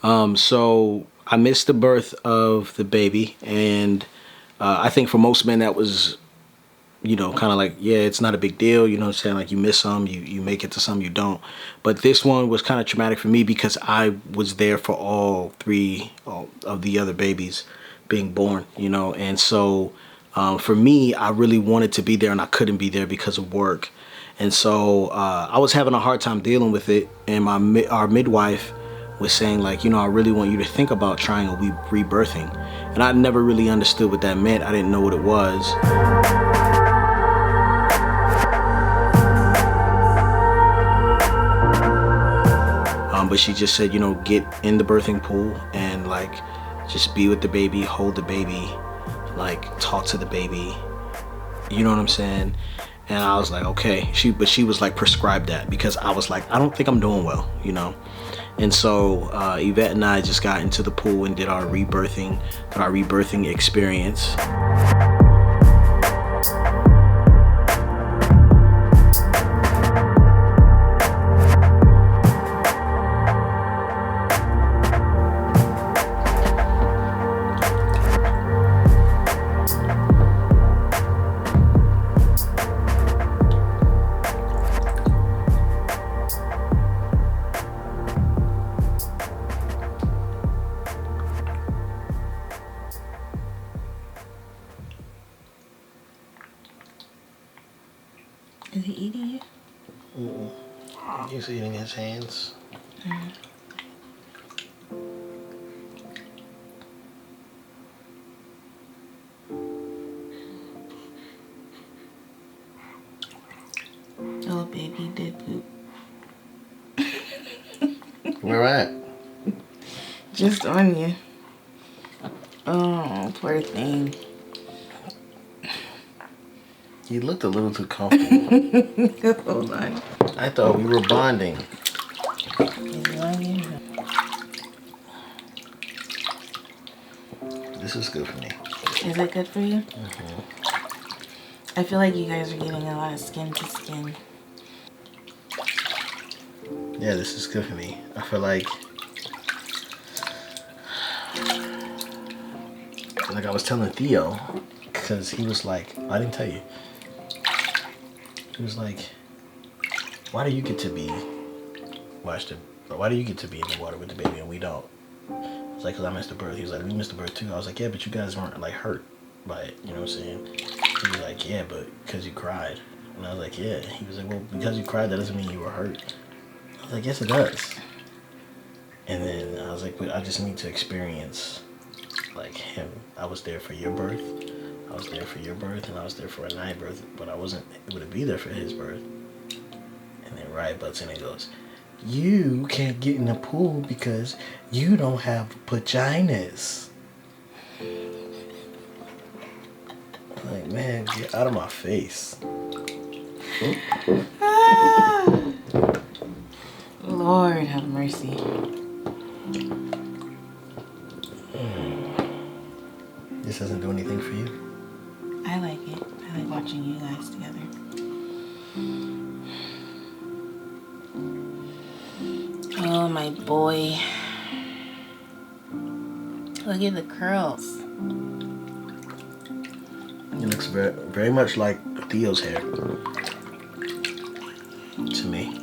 So I missed the birth of the baby, and I think for most men that was, kind of like, yeah, it's not a big deal. You know what I'm saying? Like you miss some, you make it to some, you don't. But this one was kind of traumatic for me because I was there for all three of the other babies being born, and so for me, I really wanted to be there and I couldn't be there because of work. And so I was having a hard time dealing with it, and our midwife was saying like, I really want you to think about trying a rebirthing, and I never really understood what that meant. I didn't know what it was. But she just said, get in the birthing pool and like just be with the baby, hold the baby, like talk to the baby. You know what I'm saying? And I was like, okay. But she was like, prescribed that, because I was like, I don't think I'm doing well, And so Yvette and I just got into the pool and did our rebirthing experience. Is he eating it? He's eating his hands. Oh, baby did poop. Where at? Just on you. Oh, poor thing. He looked a little too comfortable. Hold on. I thought we were bonding. This is good for me. Is it good for you? Mm-hmm. I feel like you guys are getting a lot of skin to skin. Yeah, this is good for me. I feel like I was telling Theo, because he was like, I didn't tell you. He was like, why do you get to be in the water with the baby and we don't? I was like, because I missed the birth. He was like, we missed the birth too. I was like, yeah, but you guys weren't like hurt by it. You know what I'm saying? He was like, yeah, but because you cried. And I was like, yeah. He was like, well, because you cried, that doesn't mean you were hurt. I was like, yes, it does. And then I was like, but I just need to experience like him. I was there for your birth. I was there for your birth, and I was there for a night birth, but I wasn't able to be there for his birth. And then Riot butts in and goes, you can't get in the pool because you don't have vaginas. I'm like, man, get out of my face. Lord have mercy. This doesn't do anything for you? I like it. I like watching you guys together. Oh, my boy. Look at the curls. It looks very, very much like Theo's hair. To me.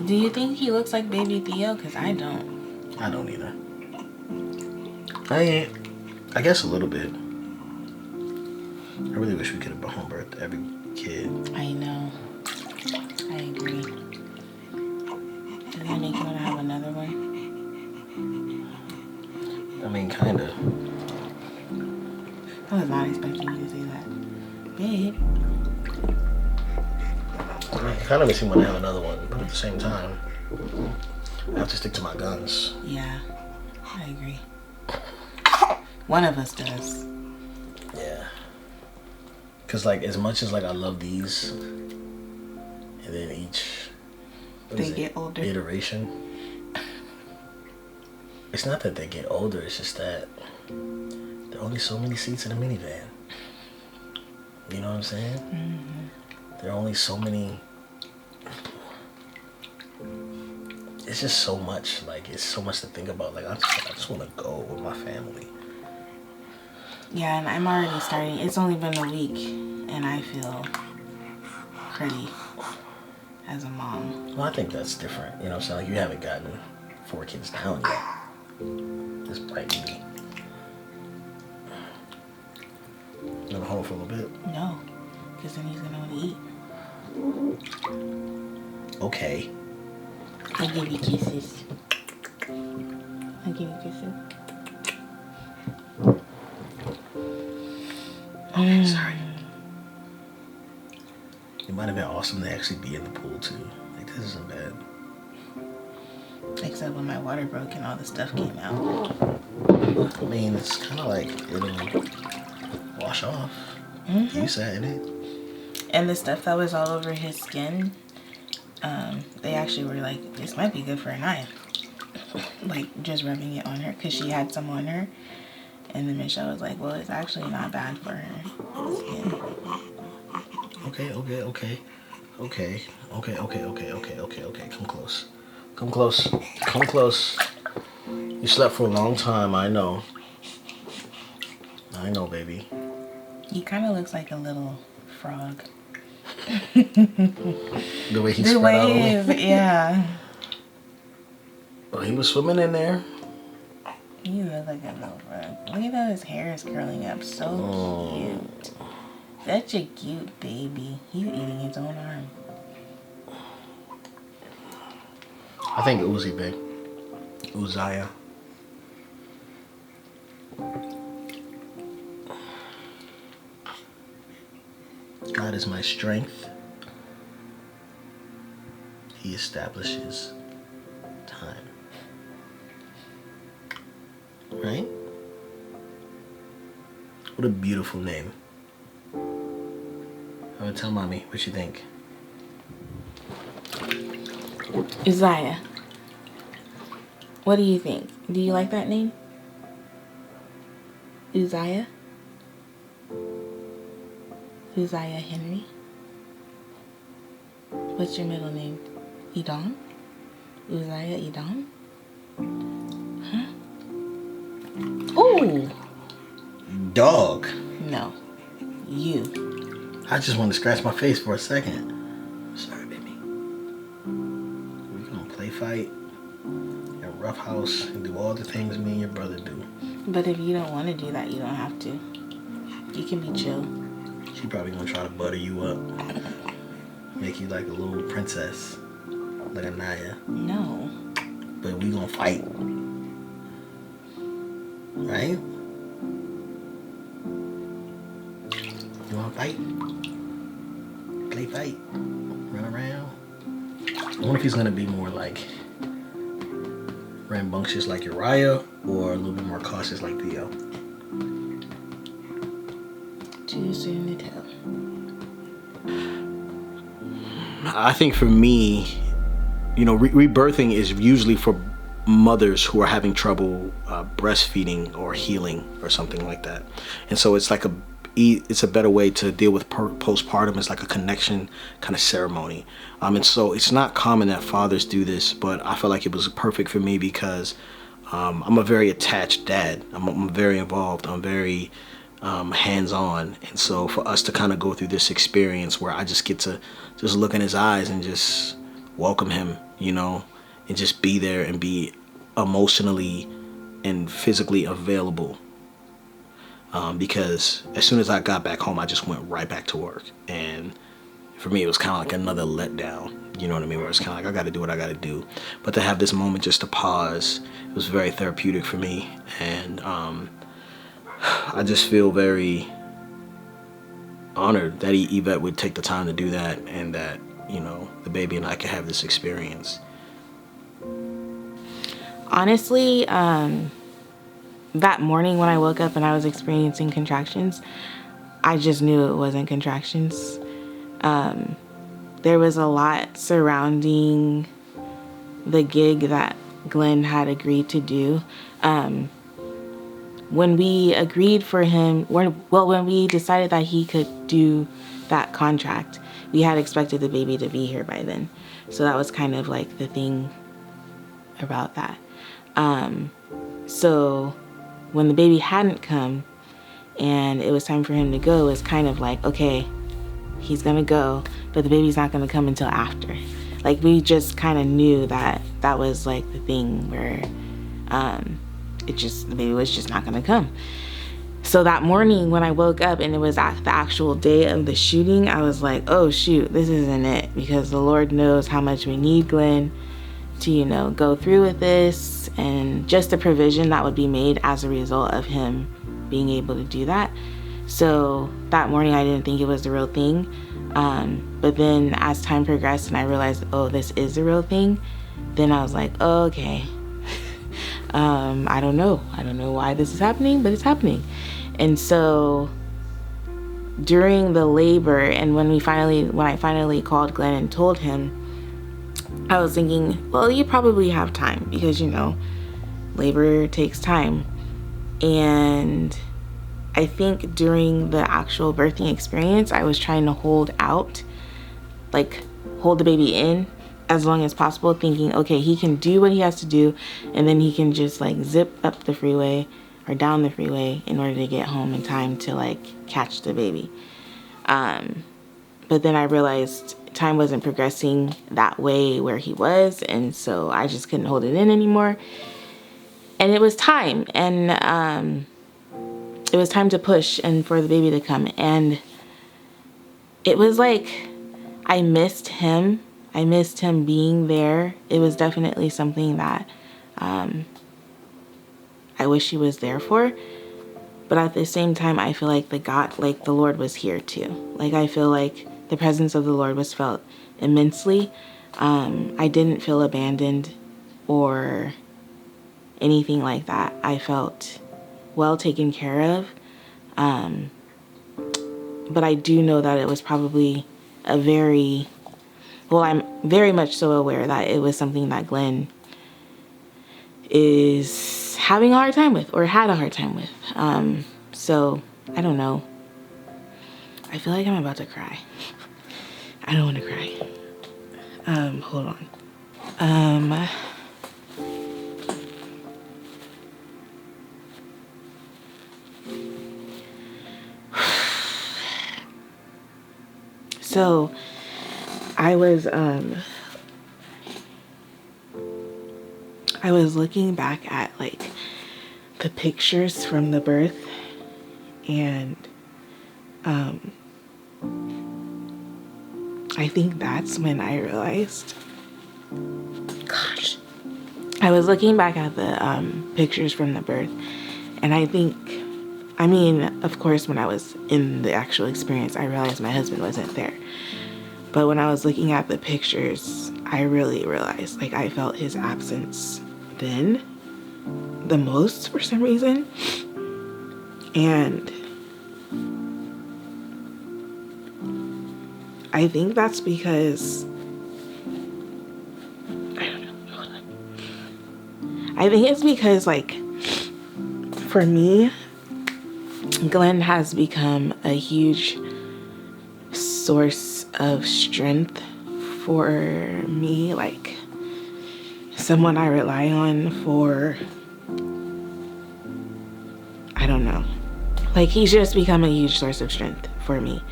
Do you think he looks like baby Theo? Because I don't. I don't either. I guess a little bit. I really wish we could have home birthed every kid. I know. I agree. Does that make you want to have another one? I mean, kind of. I was not expecting you to say that. Babe. I mean, it kind of makes me want to have another one, but at the same time, I have to stick to my guns. Yeah, I agree. One of us does. Yeah. Because, like, as much as, like, I love these, and then each... They get older. Iteration. It's not that they get older, it's just that there are only so many seats in a minivan. You know what I'm saying? Mm-hmm. There are only so many... it's just so much. Like, it's so much to think about. Like, I just want to go with my family. Yeah, and I'm already starting. It's only been a week, and I feel pretty as a mom. Well, I think that's different. You know what I'm saying? Like, you haven't gotten 4 kids down yet. It's bright baby. You gonna hold for a little bit? No, because then he's gonna want to eat. Okay. I give you kisses. I give you kisses. Okay, sorry. It might have been awesome to actually be in the pool too. Like, this isn't bad. Except when my water broke and all the stuff came out. I mean, it's kind of like it'll wash off. Mm-hmm. You sat in it. And the stuff that was all over his skin, they actually were like, this might be good for Anaya. Like, just rubbing it on her, because she had some on her. And then Michelle was like, well, it's actually not bad for her skin. Okay. Come close. You slept for a long time, I know. I know, baby. He kind of looks like a little frog. The way he spread out. Yeah. Well, he was swimming in there. He looks like a little frog. Look at how his hair is curling up. So cute. Such a cute baby. He's eating his own arm. I think Uzi, babe. Uzziah. God is my strength. He establishes time. Right? What a beautiful name. I'm gonna tell mommy what you think. Uzziah. What do you think? Do you like that name? Uzziah? Uzziah Henry? What's your middle name? Edom? Uzziah Edom? Huh? Ooh! Dog. No. You. I just want to scratch my face for a second. Sorry, baby. We're gonna play fight and roughhouse and do all the things me and your brother do. But if you don't want to do that, you don't have to. You can be chill. She probably gonna try to butter you up. Make you like a little princess. Like a Naya. No. But we gonna fight. Right? You wanna fight? Play fight. Run around. I wonder if he's gonna be more like rambunctious like Uriah or a little bit more cautious like Theo. Too soon to tell. I think for me, you know, rebirthing is usually for mothers who are having trouble breastfeeding or healing or something like that. And so it's like it's a better way to deal with postpartum. It's like a connection kind of ceremony. And so it's not common that fathers do this, but I feel like it was perfect for me because I'm a very attached dad. I'm very involved. I'm very hands-on. And so for us to kind of go through this experience where I just get to just look in his eyes and just welcome him, you know, and just be there and be emotionally and physically available. Because as soon as I got back home, I just went right back to work. And for me, it was kind of like another letdown. You know what I mean? Where it's kind of like, I got to do what I got to do. But to have this moment just to pause, it was very therapeutic for me. And I just feel very honored that Yvette would take the time to do that, and that, you know, the baby and I could have this experience. Honestly, that morning when I woke up and I was experiencing contractions, I just knew it wasn't contractions. There was a lot surrounding the gig that Glenn had agreed to do. When we agreed for him, when we decided that he could do that contract, we had expected the baby to be here by then. So that was kind of like the thing about that. So when the baby hadn't come and it was time for him to go, it was kind of like, okay, he's gonna go, but the baby's not gonna come until after. Like, we just kind of knew that that was like the thing where the baby was just not gonna come. So that morning when I woke up and it was at the actual day of the shooting, I was like, oh shoot, this isn't it, because the Lord knows how much we need Glenn to, go through with this, and just the provision that would be made as a result of him being able to do that. So that morning I didn't think it was the real thing. But then as time progressed and I realized, oh, this is the real thing, then I was like, oh, okay. I don't know why this is happening, but it's happening. And so during the labor, and when I finally called Glenn and told him, I was thinking, well, you probably have time because, labor takes time. And I think during the actual birthing experience, I was trying to hold the baby in as long as possible, thinking, okay, he can do what he has to do, and then he can just zip up the freeway or down the freeway in order to get home in time to catch the baby. But then I realized time wasn't progressing that way where he was, and so I just couldn't hold it in anymore. And it was time, and it was time to push and for the baby to come. And it was like I missed him. I missed him being there. It was definitely something that I wish he was there for. But at the same time, I feel like the Lord was here too. I feel like the presence of the Lord was felt immensely. I didn't feel abandoned or anything like that. I felt well taken care of. But I do know that it was probably I'm very much so aware that it was something that Glenn is having a hard time with, or had a hard time with. So I don't know. I feel like I'm about to cry. I don't want to cry. Hold on. So I was looking back at the pictures from the birth, and I think that's when I realized, gosh, I was looking back at the pictures from the birth, and of course, when I was in the actual experience, I realized my husband wasn't there. But when I was looking at the pictures, I really realized, I felt his absence then the most for some reason. And I think that's because, I don't know, hold on. I think it's because, for me, Glenn has become a huge source of strength for me, someone I rely on for, I don't know. He's just become a huge source of strength for me.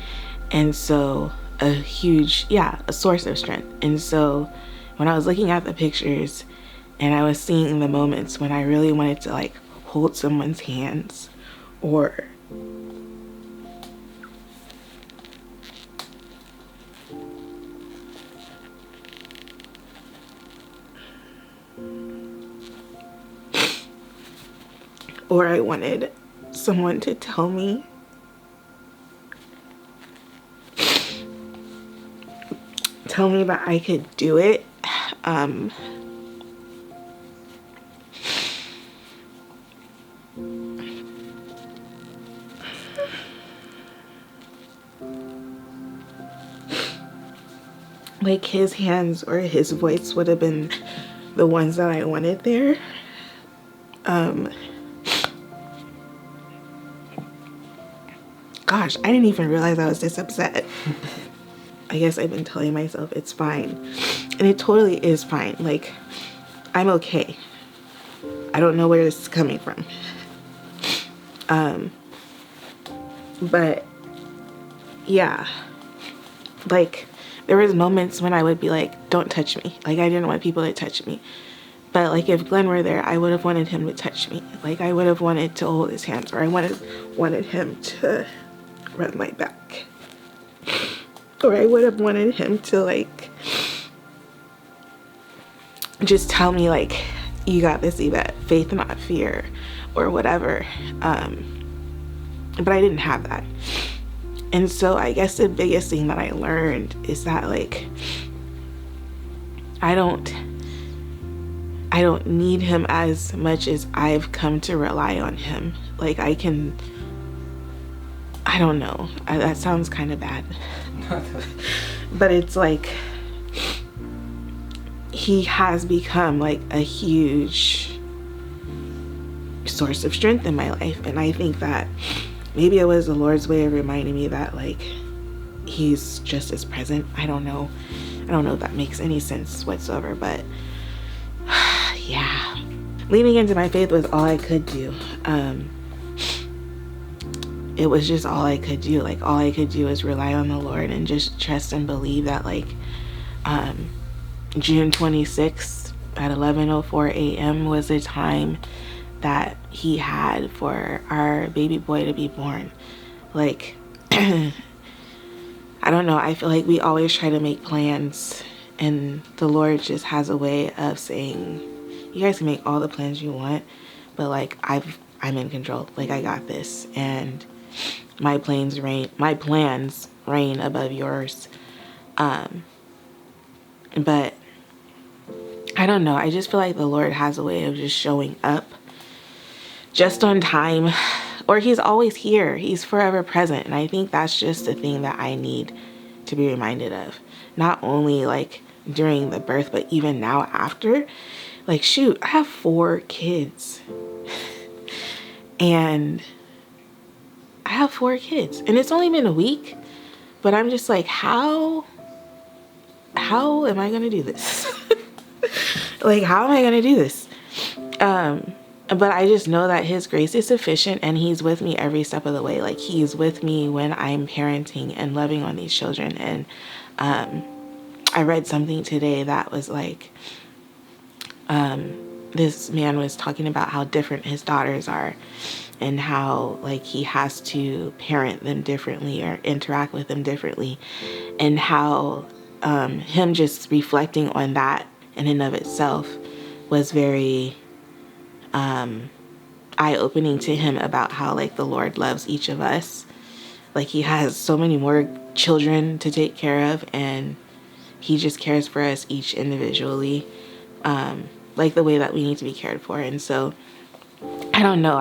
And so a source of strength. And so when I was looking at the pictures and I was seeing the moments when I really wanted to hold someone's hands, or I wanted someone to tell me that I could do it. His hands or his voice would have been the ones that I wanted there. Gosh, I didn't even realize I was this upset. I guess I've been telling myself it's fine. And it totally is fine. I'm okay. I don't know where this is coming from. But yeah, like there was moments when I would be like, don't touch me. Like I didn't want people to touch me. But like if Glenn were there, I would have wanted him to touch me. Like I would have wanted to hold his hands, or I wanted him to rub my back. Or I would have wanted him to like just tell me like, you got this, Yvette, faith not fear, or whatever. But I didn't have that. And so I guess the biggest thing that I learned is that like I don't need him as much as I've come to rely on him. Like I don't know. That sounds kind of bad. But it's like he has become like a huge source of strength in my life. And I think that maybe it was the Lord's way of reminding me that like he's just as present. I don't know if that makes any sense whatsoever, but yeah, leaning into my faith was all I could do. It was just all I could do. Like all I could do is rely on the Lord and just trust and believe that like June 26th at 11:04 a.m. was the time that he had for our baby boy to be born. Like I don't know, I feel like we always try to make plans, and the Lord just has a way of saying, you guys can make all the plans you want, but like I'm in control. Like I got this, and my plans reign above yours. But I don't know, I just feel like the Lord has a way of just showing up just on time, or he's always here. He's forever present. And I think that's just the thing that I need to be reminded of, not only like during the birth, but even now after. Like shoot, I have 4 kids and it's only been a week, but I'm just like, how am I gonna do this? Like how am I gonna do this? But I just know that his grace is sufficient, and he's with me every step of the way. Like he's with me when I'm parenting and loving on these children. And I read something today that was like, this man was talking about how different his daughters are, and how like he has to parent them differently or interact with them differently, and how him just reflecting on that in and of itself was very eye-opening to him about how like the Lord loves each of us. Like he has so many more children to take care of, and he just cares for us each individually, like the way that we need to be cared for. And so I don't know,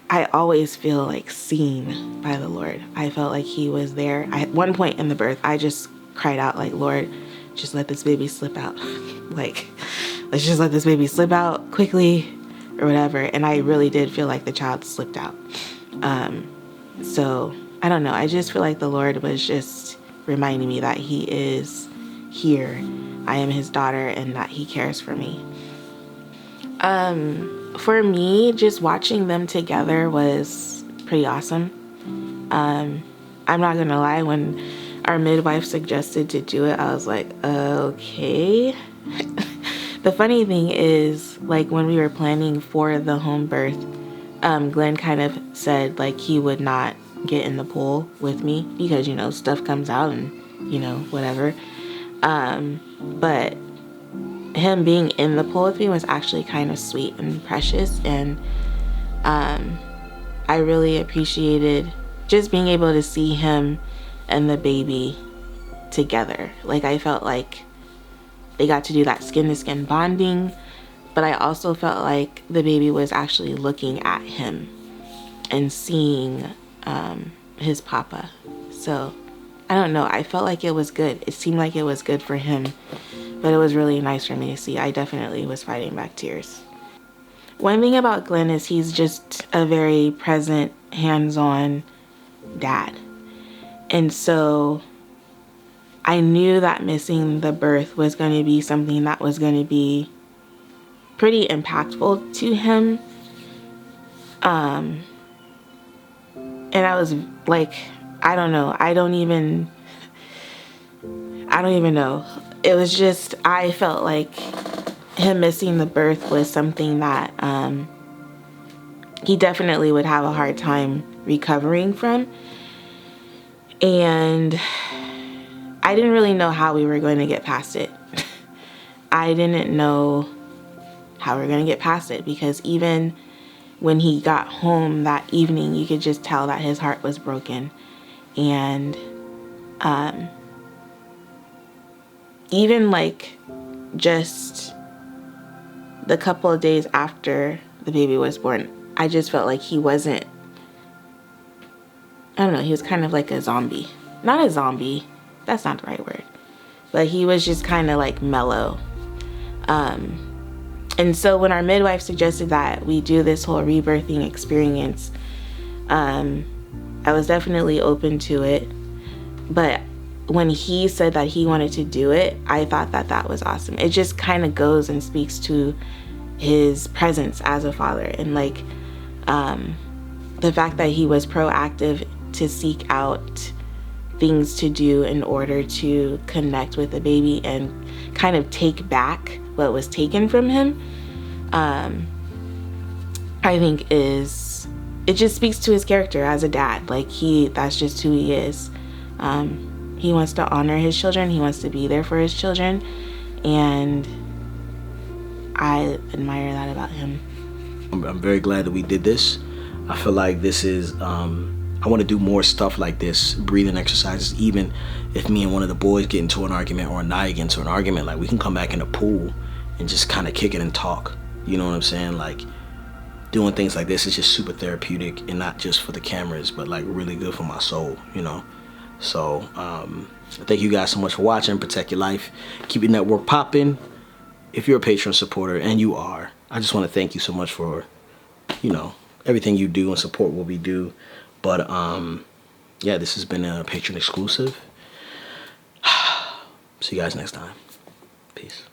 I always feel like seen by the Lord. I felt like he was there. At one point in the birth, I just cried out like, Lord, just let this baby slip out. Like, let's just let this baby slip out quickly or whatever. And I really did feel like the child slipped out. So I don't know. I just feel like the Lord was just reminding me that he is here. I am his daughter, and that he cares for me. For me, just watching them together was pretty awesome. I'm not gonna lie, when our midwife suggested to do it, I was like, okay. The funny thing is, like when we were planning for the home birth, Glenn kind of said like he would not get in the pool with me because, you know, stuff comes out and, you know, whatever. But him being in the pool with me was actually kind of sweet and precious. And I really appreciated just being able to see him and the baby together. Like I felt like they got to do that skin to skin bonding, but I also felt like the baby was actually looking at him and seeing his papa. So I don't know, I felt like it was good. It seemed like it was good for him, but it was really nice for me to see. I definitely was fighting back tears. One thing about Glenn is he's just a very present, hands-on dad. And so I knew that missing the birth was going to be something that was going to be pretty impactful to him. And I was like, I don't know. I don't even know. It was just, I felt like him missing the birth was something that he definitely would have a hard time recovering from. And I didn't really know how we were going to get past it. I didn't know how we were going to get past it, because even when he got home that evening, you could just tell that his heart was broken. And even like just the couple of days after the baby was born, I just felt like he wasn't, I don't know, he was kind of like a zombie. Not a zombie, that's not the right word, but he was just kind of like mellow. And so when our midwife suggested that we do this whole rebirthing experience, I was definitely open to it. But when he said that he wanted to do it, I thought that that was awesome. It just kind of goes and speaks to his presence as a father, and like the fact that he was proactive to seek out things to do in order to connect with the baby and kind of take back what was taken from him. I think it just speaks to his character as a dad. Like that's just who he is. He wants to honor his children. He wants to be there for his children. And I admire that about him. I'm very glad that we did this. I feel like this is, I want to do more stuff like this, breathing exercises. Even if me and one of the boys get into an argument, or Anaya get into an argument, like we can come back in the pool and just kind of kick it and talk. You know what I'm saying? Like doing things like this is just super therapeutic, and not just for the cameras, but like really good for my soul, you know? So thank you guys so much for watching. Protect your life. Keep your network popping. If you're a Patreon supporter, and you are, I just want to thank you so much for, you know, everything you do and support what we do. But yeah, this has been a Patreon exclusive. See you guys next time. Peace.